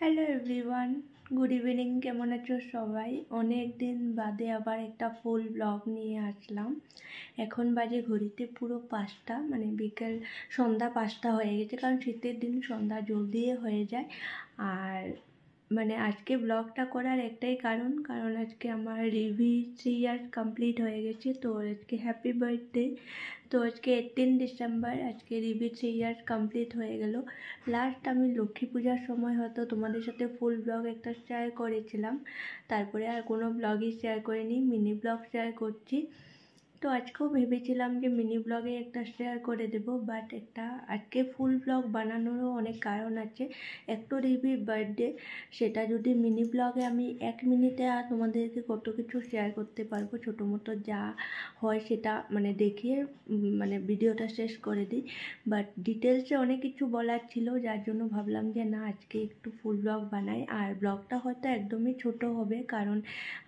Hello everyone, good evening. কেমন আছো সবাই? অনেক দিন বাদে আবার একটা ফুল ব্লগ নিয়ে আসলাম। এখন বাজে ঘড়িতে পুরো 5টা, মানে বিকেল সন্ধ্যা 5টা হয়ে গেছে, কারণ শীতের দিন সন্ধ্যা জলদি হয়ে যায়। আর মানে আজকে ব্লগটা করার একটাই কারণ আজকে আমার রিভি 3 ইয়ার্স কমপ্লিট হয়ে গেছে। তো আজকে হ্যাপি বার্থডে। তো আজকে 18 ডিসেম্বর, আজকে রিভি 3 ইয়ার্স কমপ্লিট হয়ে গেল। লাস্ট আমি লক্ষ্মী পূজার সময় হয়তো তোমাদের সাথে ফুল ব্লগ একটা শেয়ার করেছিলাম, তারপরে আর কোনো ব্লগই শেয়ার করিনি, মিনি ব্লগ শেয়ার করছি। তো আজকেও ভেবেছিলাম যে মিনি ব্লগে একটা শেয়ার করে দেব, বাট আজকে ফুল ব্লগ বানানোরও অনেক কারণ আছে। একটু রিভির বার্থডে, সেটা যদি মিনি ব্লগে আমি 1 মিনিটে আর তোমাদেরকে কত কিছু শেয়ার করতে পারবো, ছোটো মোটো যা হয় সেটা মানে দেখিয়ে মানে ভিডিওটা শেষ করে দিই। বাট ডিটেলসে অনেক কিছু বলার ছিল, যার জন্য ভাবলাম যে না, আজকে একটু ফুল ব্লগ বানাই। আর ব্লগটা হয়তো একদমই ছোট হবে, কারণ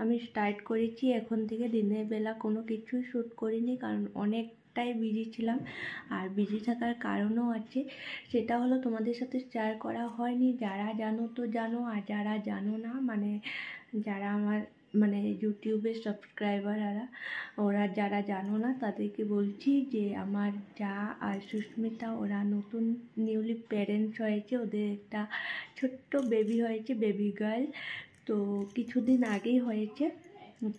আমি স্টার্ট করেছি এখন থেকে। দিনের বেলা কোনো কিছুই শ্যুট করিনি, কারণ অনেকটাই বিজি ছিলাম। আর বিজি থাকার কারণও আছে, সেটা হলো তোমাদের সাথে শেয়ার করা হয়নি। যারা জানো তো জানো, আর যারা জানো না, মানে যারা আমার মানে ইউটিউবের সাবস্ক্রাইবার ওরা যারা জানো না তাদেরকে বলছি যে আমার যা আর সুস্মিতা ওরা নতুন নিউলি প্যারেন্টস হয়েছে, ওদের একটা ছোট্ট বেবি হয়েছে, বেবি গার্ল। তো কিছুদিন আগেই হয়েছে।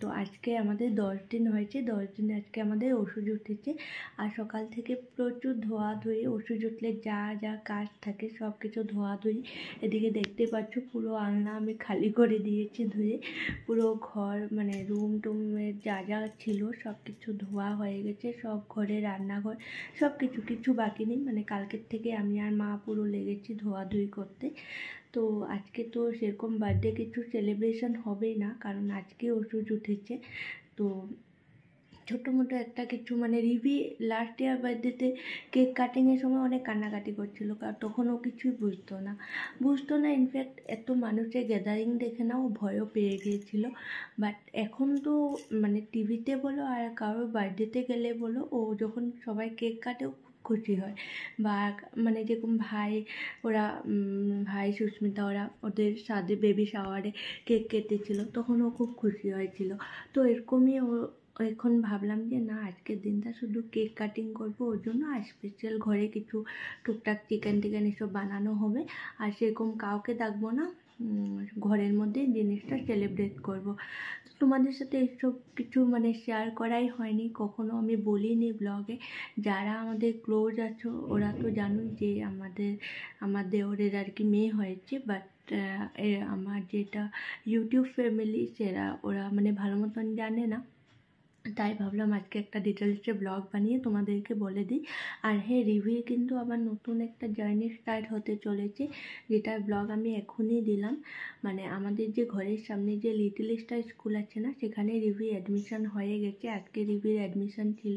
তো আজকে আমাদের 10 দিন হয়েছে, 10 দিনে আজকে আমাদের ওষুধ উঠেছে। আর সকাল থেকে প্রচুর ধোয়াধুয়ি, ওষুধ উঠলে যা যা কাজ থাকে সব কিছু ধোয়াধুয়ি। এদিকে দেখতে পাচ্ছ পুরো আলনা আমি খালি করে দিয়েছি ধুয়ে। পুরো ঘর মানে রুম টুমের যা যা ছিল সব কিছু ধোয়া হয়ে গেছে, সব ঘরে রান্নাঘর সব কিছু বাকি নেই। মানে কালকের থেকে আমি আর মা পুরো লেগেছি ধোয়াধুয়ি করতে। তো আজকে তো সেরকম বার্থডে কিছু সেলিব্রেশন হবেই না, কারণ আজকে ওষুধ উঠেছে। তো ছোটো মোটো একটা কিছু মানে রিভি লাস্ট ইয়ার বার্থডেতে কেক কাটিংয়ের সময় অনেক কান্নাকাটি করছিল, কারণ তখন ও কিছুই বুঝতো না। ইনফ্যাক্ট এত মানুষের গ্যাদারিং দেখে না ও ভয়ও পেয়ে গিয়েছিল। বাট এখন তো মানে টিভিতে বলো আর কারোর বার্থডেতে গেলে বলো, ও যখন সবাই কেক কাটে খুশি হয়। বা মানে যেরকম ভাই সুস্মিতা ওরা ওদের সাথে বেবি শাওয়ারে কেক কেটেছিল, তখন ও খুব খুশি হয়েছিল। তো এরকমই ও এখন ভাবলাম যে না, আজকের দিনটা শুধু কেক কাটিং করবো, ওর জন্য আর স্পেশাল ঘরে কিছু টুকটাক চিকেন টিকেন এসব বানানো হবে। আর সেরকম কাউকে ডাকবো না, ঘরের মধ্যে জিনিসটা সেলিব্রেট করব। তো তোমাদের সাথে এইসব কিছু মানে শেয়ার করাই হয়নি, কখনো আমি বলিনি ব্লগে। যারা আমাদের ক্লোজ আছো ওরা তো জানোই যে আমার দেওরের আর কি মেয়ে হয়েছে। বাট আমার যেটা ইউটিউব ফ্যামিলি ওরা মানে ভালো মতন জানে না, তাই ভাবলাম আজকে একটা ডিটেলসে ব্লগ বানিয়ে তোমাদেরকে বলে দিই। আর হ্যাঁ, রিভিউ কিন্তু আবার নতুন একটা জার্নি স্টার্ট হতে চলেছে, যেটার ব্লগ আমি এখনই দিলাম। মানে আমাদের যে ঘরের সামনে যে লিটল স্টার স্কুল আছে না, সেখানে রিভিউ অ্যাডমিশন হয়ে গেছে। আজকে রিভিউর অ্যাডমিশন ছিল,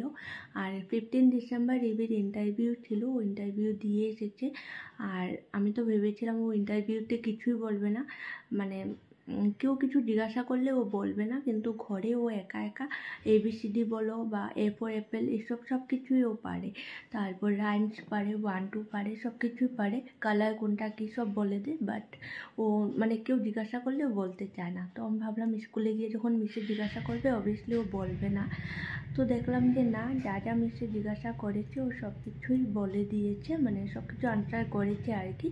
আর 15 ডিসেম্বর রিভিউর ইন্টারভিউ ছিল, ও ইন্টারভিউ দিয়ে এসেছে। আর আমি তো ভেবেছিলাম ও ইন্টারভিউতে কিছুই বলবে না, মানে কেউ কিছু জিজ্ঞাসা করলে ও বলবে না, কিন্তু ঘরে ও একা একা ABCD বলো বা A ফর অ্যাপেল এসব সব কিছুই ও পারে। তারপর রাইমস পারে, 1 2 পারে, সব কিছুই পারে। কালার কোনটা কী সব বলে দেয়, বাট ও মানে কেউ জিজ্ঞাসা করলে ও বলতে চায় না। তো আমি ভাবলাম স্কুলে গিয়ে যখন মিসে জিজ্ঞাসা করবে অবভিয়াসলি ও বলবে না। তো দেখলাম যে না, যা যা মিসে জিজ্ঞাসা করেছে ও সব কিছুই বলে দিয়েছে, মানে সব কিছু আনসার করেছে আর কি।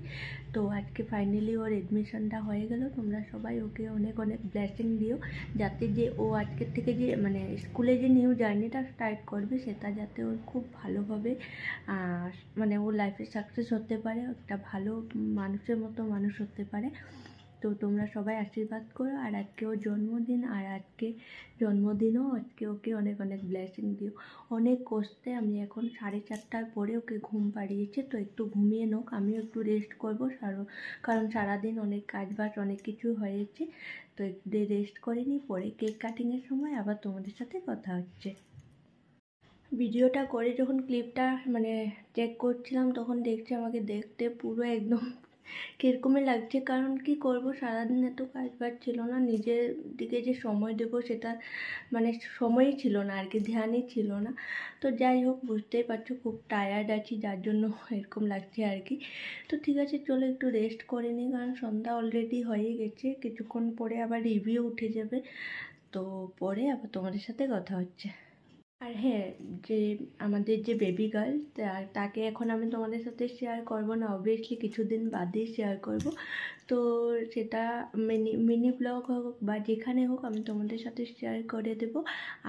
তো আজকে ফাইনালি ওর এডমিশনটা হয়ে গেল। তোমরা সবাই ওকে অনেক অনেক ব্লেসিং দিও, যাতে যে ও আজকের থেকে যে মানে স্কুলে যে নিউ জার্নিটা স্টার্ট করবে, সেটা যাতে ওর খুব ভালোভাবে মানে ওর লাইফে সাকসেস হতে পারে, একটা ভালো মানুষের মতো মানুষ হতে পারে। তো তোমরা সবাই আশীর্বাদ করো। আর আজকে ওর জন্মদিন, আর আজকে জন্মদিনও আজকে ওকে অনেক অনেক ব্লেসিং দিও। অনেক কষ্টে আমি এখন 4:30টার পরে ওকে ঘুম পাড়িয়েছি, তো একটু ঘুমিয়ে নোক, আমিও একটু রেস্ট করবো। কারণ সারাদিন অনেক কাজবাজ অনেক কিছু হয়েছে, তো একটু রেস্ট করে নিই, পরে কেক কাটিংয়ের সময় আবার তোমাদের সাথে কথা হচ্ছে। ভিডিওটা করে যখন ক্লিপটা মানে চেক করছিলাম, তখন দেখছি আমাকে দেখতে পুরো একদম কীরকমই লাগছে, কারণ কি করব, সারাদিন এত কাজ বাজ ছিল না, নিজের দিকে যে সময় দেবো সেটা মানে সময়ই ছিল না আর কি, ধ্যানই ছিল না। তো যাই হোক, বুঝতেই পারছো খুব টায়ার্ড আছি, যার জন্য এরকম লাগছে আর কি। তো ঠিক আছে, চলো একটু রেস্ট করে নিই, কারণ সন্ধ্যা অলরেডি হয়ে গেছে, কিছুক্ষণ পরে আবার রিভিউ উঠে যাবে। তো পরে আবার তোমাদের সাথে কথা হচ্ছে। আর হ্যাঁ, যে আমাদের যে বেবি গার্ল, তাকে এখন আমি তোমাদের সাথে শেয়ার করব না, অবভিয়াসলি কিছুদিন বাদেই শেয়ার করব। তো সেটা মিনি ব্লগ হোক বা যেখানে হোক, আমি তোমাদের সাথে শেয়ার করে দেব।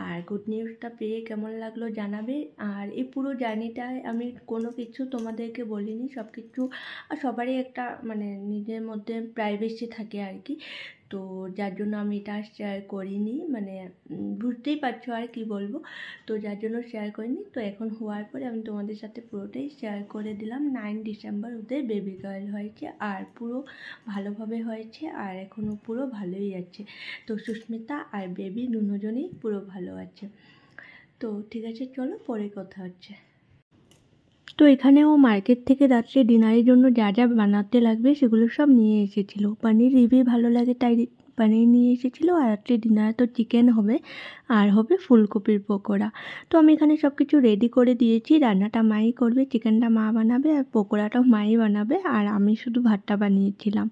আর গুড নিউজটা পেয়ে কেমন লাগলো জানাবে। আর এই পুরো জার্নিটায় আমি কোনো কিছু তোমাদেরকে বলিনি, সব কিছু সবারই একটা মানে নিজের মধ্যে প্রাইভেসি থাকে আর কি। তো যার জন্য আমি এটা শেয়ার করিনি, মানে বুঝতেই পারছো আর কি বলবো। তো যার জন্য শেয়ার করিনি। তো এখন হওয়ার পরে আমি তোমাদের সাথে পুরোটাই শেয়ার করে দিলাম। 9 ডিসেম্বর ওদের বেবি গার্ল হয়েছে, আর পুরো ভালোভাবে হয়েছে, আর এখনও পুরো ভালোই আছে। তো সুস্মিতা আর বেবি দুজনেই পুরো ভালো আছে। তো ঠিক আছে, চলো পরে কথা হচ্ছে। তো এখানে ও মার্কেট থেকে রাত্রে ডিনারের জন্য যা যা বানাতে লাগবে সেগুলো সব নিয়ে এসেছিলো। পনির রিভি ভালো লাগে তাই পনির নিয়ে এসেছিলো। আর রাত্রে ডিনারে তো চিকেন হবে, আর হবে ফুলকপির পকোড়া। তো আমি এখানে সব কিছু রেডি করে দিয়েছি, রান্নাটা মাই করবে, চিকেনটা মা বানাবে, আর পকোড়াটাও মাই বানাবে, আর আমি শুধু ভাতটা বানিয়েছিলাম।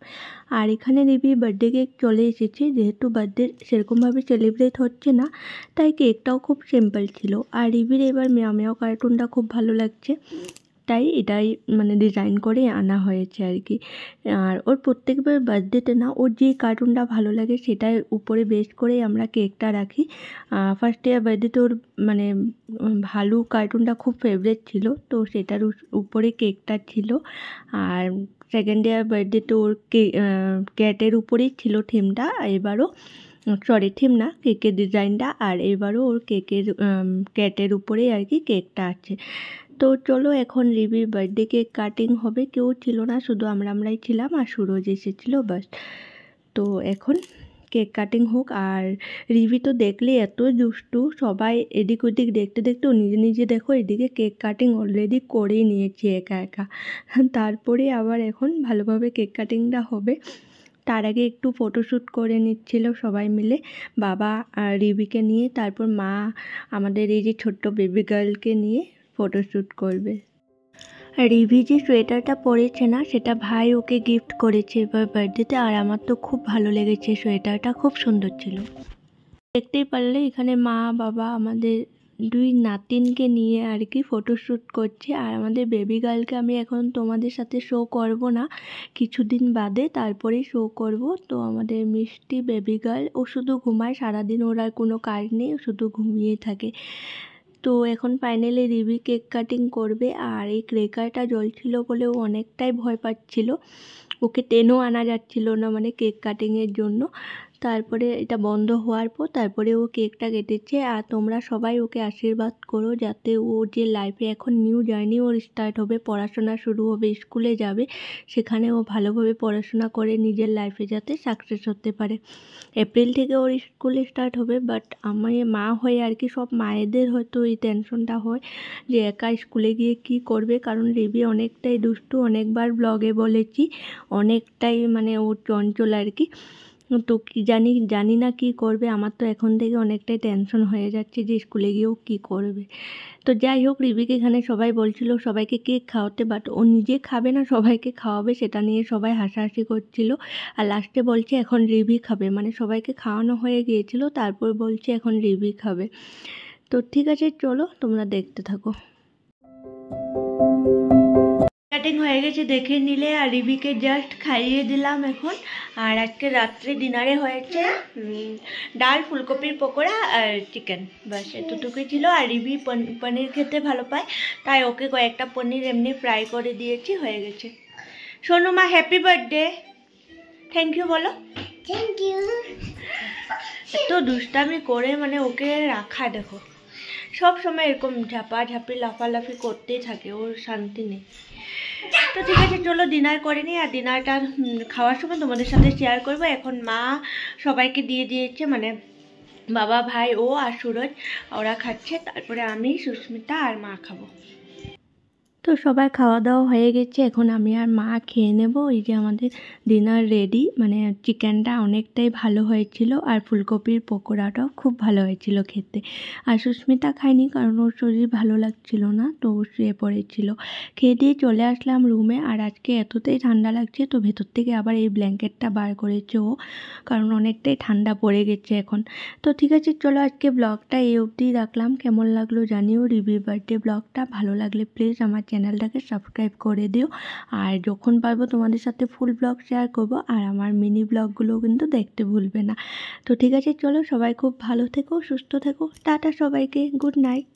আর এখানে রিভির বার্থডে কেক চলে এসেছে, যেহেতু বার্থডে সেরকমভাবে সেলিব্রেট হচ্ছে না, তাই কেকটাও খুব সিম্পল ছিল। আর রিভির এবার মিয়াও মিয়াও কার্টুনটা খুব ভালো লাগছে, তাই এটাই মানে ডিজাইন করে আনা হয়েছে আর কি। আর ওর প্রত্যেকবার বার্থডেতে না, ওর যে কার্টুনটা ভালো লাগে সেটার উপরে বেস করেই আমরা কেকটা রাখি। ফার্স্ট ইয়ার বার্থডেতে ওর মানে ভালু কার্টুনটা খুব ফেভারিট ছিল, তো সেটার উপরে কেকটা ছিল। আর সেকেন্ড ইয়ার বার্থডেতে ওর ক্যাটের উপরেই ছিল থিমটা, এবারও সরি থিম না, কেকের ডিজাইনটা। আর এবারও ওর ক্যাটের উপরেই আর কি কেকটা আছে। তো চলো এখন রিভির বার্থডে কেক কাটিং হবে, কেউ ছিল না, শুধু আমরাই ছিলাম, আর সুরজ এসেছিলো বাস। তো এখন কেক কাটিং হোক। আর রিভি তো দেখলে এত দুষ্টু, সবাই এদিক ওদিক দেখতে দেখতে নিজে নিজে দেখো এদিকে কেক কাটিং অলরেডি করেই নিয়েছি একা একা। তারপরে আবার এখন ভালোভাবে কেক কাটিংটা হবে। তার আগে একটু ফটোশ্যুট করে নিচ্ছিল সবাই মিলে, বাবা আর রিভিকে নিয়ে, তারপর মা আমাদের এই যে ছোট্ট বেবি গার্লকে নিয়ে ফটোশ্যুট করবে। রিভি যে সোয়েটারটা পরেছে না, সেটা ভাই ওকে গিফট করেছে এবার বার্থডেতে, আর আমার তো খুব ভালো লেগেছে, সোয়েটারটা খুব সুন্দর ছিল। দেখতেই পারলে এখানে মা বাবা আমাদের দুই নাতিনকে নিয়ে আর কি ফটোশ্যুট করছে। আর আমাদের বেবি গার্লকে আমি এখন তোমাদের সাথে শো করব না, কিছুদিন বাদে তারপরেই শো করব। তো আমাদের মিষ্টি বেবি গার্ল, ও শুধু ঘুমায় সারাদিন, ওর আর কোনো কাজ নেই, ও শুধু ঘুমিয়েই থাকে। তো এখন ফাইনালি রিভি কেক কাটিং করবে। আর এই ক্রেকারটা জ্বলছিল বলে ও অনেকটাই ভয় পাচ্ছিল, ওকে টেনেও আনা যাচ্ছিল না মানে কেক কাটিংয়ের জন্য। তারপরে এটা বন্ধ হওয়ার পর তারপরে ও কেকটা কেটেছে। আর তোমরা সবাই ওকে আশীর্বাদ করো, যাতে ও যে লাইফে এখন নিউ জার্নি ওর স্টার্ট হবে, পড়াশোনা শুরু হবে, স্কুলে যাবে, সেখানে ও ভালোভাবে পড়াশোনা করে নিজের লাইফে যাতে সাকসেস হতে পারে। এপ্রিল থেকে ওর স্কুল স্টার্ট হবে, বাট আমি মা হয়ে আর কি, সব মায়েদের হয়তো এই টেনশনটা হয় যে একা স্কুলে গিয়ে কি করবে, কারণ রিভি অনেকটাই দুষ্টু, অনেকবার ব্লগে বলেছি, অনেকটাই মানে ও চঞ্চল আর কি। তো কি জানি না কি করবে, আমার তো এখন থেকে অনেকটাই টেনশন হয়ে যাচ্ছে যে স্কুলে গিয়েও কি করবে। তো যাই হোক, রিভিকে এখানে সবাই বলছিল সবাইকে কেক খাওয়াতে, বাট ও নিজে খাবে না, সবাইকে খাওয়াবে, সেটা নিয়ে সবাই হাসাহাসি করছিল। আর লাস্টে বলছে এখন রিভি খাবে, মানে সবাইকে খাওয়ানো হয়ে গিয়েছিল, তারপর বলছে এখন রিভি খাবে। তো ঠিক আছে, চলো তোমরা দেখতে থাকো। কাটিং হয়ে গেছে দেখে নিলে, আর রিভিকে জাস্ট খাইয়ে দিলাম এখন। আর আজকে রাত্রে ডিনারে হয়েছে ডাল, ফুলকপির পকোড়া আর চিকেন, বাস এতটুকুই ছিল। আর রিভি পনির খেতে ভালো পায়, তাই ওকে কয়েকটা পনির এমনি ফ্রাই করে দিয়েছি, হয়ে গেছে। শোনো মা, হ্যাপি বার্থডে, থ্যাংক ইউ বলো। Thank you. এত দুষ্টামি করে মানে ওকে রাখা, দেখো সব সময় এরকম ঝাপাঝাপি লাফালাফি করতেই থাকে, ওর শান্তি নেই। তো ঠিক আছে, চলো ডিনার করে নিই, আর ডিনারটা খাওয়ার সময় তোমাদের সাথে শেয়ার করবো। এখন মা সবাইকে দিয়ে দিয়েছে, মানে বাবা, ভাই, ও আর সুরজ, ওরা খাচ্ছে, তারপরে আমি, সুস্মিতা আর মা খাবো। তো সবার খাওয়া দাওয়া হয়ে গেছে, এখন আমি আর মা খেয়ে নেব। এই যে আমাদের ডিনার রেডি, মানে চিকেনটা অনেকটাই ভালো হয়েছিল আর ফুলকপির পকোড়াটাও খুব ভালো হয়েছিল খেতে। আর সুস্মিতা খায়নি কারণ ওর শরীর ভালো লাগছিল না, তো ও শুয়ে পড়েছিল। খেয়ে দিয়ে চলে আসলাম রুমে। আর আজকে এতটাই ঠান্ডা লাগছে, তো ভেতর থেকে আবার এই ব্ল্যাঙ্কেটটা বার করেছে ও, কারণ অনেকটাই ঠান্ডা পড়ে গেছে এখন। তো ঠিক আছে, চলো আজকে ব্লগটা এই অবধিই রাখলাম। কেমন লাগলো জানিও। রিভিউ বার্থডে ব্লগটা ভালো লাগলে প্লিজ আমার চ্যানেলটাকে সাবস্ক্রাইব করে দিও। আর যখন পারবো তোমাদের সাথে ফুল ব্লগ শেয়ার করব, আর আমার মিনি ব্লগগুলোও কিন্তু দেখতে ভুলবে না। তো ঠিক আছে, চলো সবাই খুব ভালো থেকো, সুস্থ থেকো। টাটা সবাইকে, গুড নাইট।